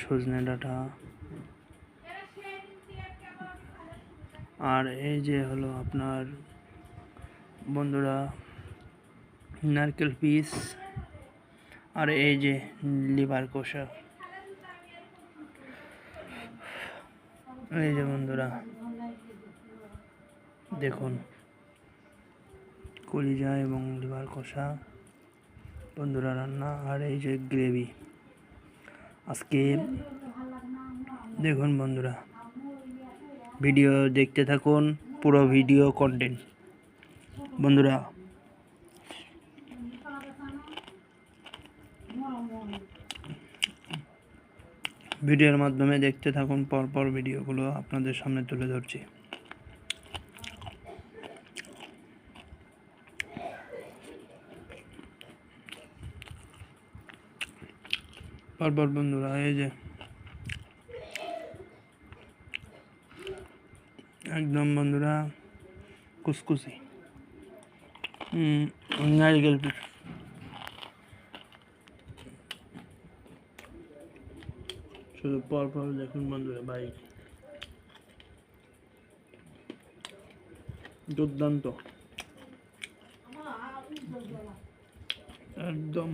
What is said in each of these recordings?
সজনে ডাঁটা, আর এই যে হলো আপনার বন্ধুরা নারকেল পিস, আর এই যে লিভার কষা। এই যে বন্ধুরা দেখুন কলিজা এবং লিভার কষা বন্ধুরা রান্না, আর এই যে গ্রেভি। আজকে দেখুন বন্ধুরা, ভিডিও দেখতে থাকুন, পুরো ভিডিও কন্টেন্ট বন্ধুরা। ভিডিওর মাধ্যমে দেখতে থাকুন, পরপর ভিডিওগুলো আপনাদের সামনে তুলে ধরছি। পরপর বন্ধুরা এই যে একদম বন্ধুরা কুসকুসি নারকেল পিস। শুধু পরপর দেখুন বন্ধুরা, ভাই দুর্দান্ত, একদম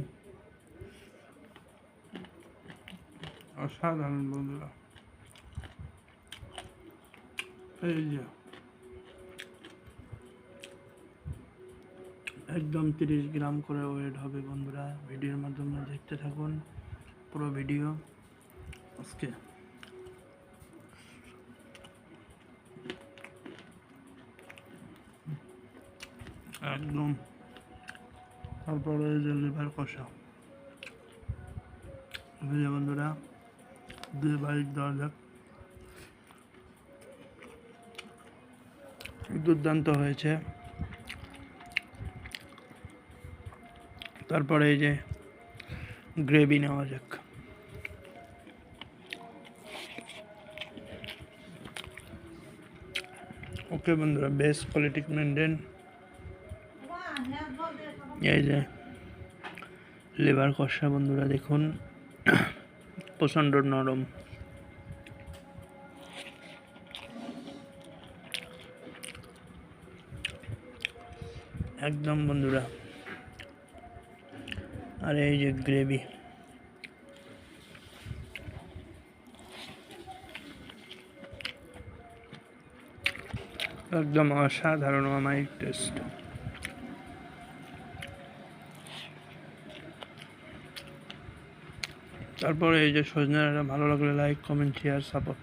অসাধারণ বন্ধুরা। এই যে একদম 30 গ্রাম করে ওয়েট হবে বন্ধুরা। ভিডিওর মাধ্যমে দেখতে থাকুন পুরো ভিডিও। আজকে একদম, তারপরে এই যে লিভার কষা। বুঝলে বন্ধুরা, 2 বাইট দেওয়া যাক। দুর্দান্ত হয়েছে। তারপরে এই যে গ্রেভি নেওয়া যাক। ওকে বন্ধুরা, বেস্ট কোয়ালিটি মেনটেন। এই যে লিভার কষা বন্ধুরা দেখুন, প্রচণ্ড নরম। একদম বন্ধুরা, আর এই যে গ্রেভি, একদম অসাধারণ আমার টেস্ট। তারপরে এই যে সজনে ডাঁটা, ভালো লাগলে লাইক, কমেন্ট, শেয়ার, সাপোর্ট।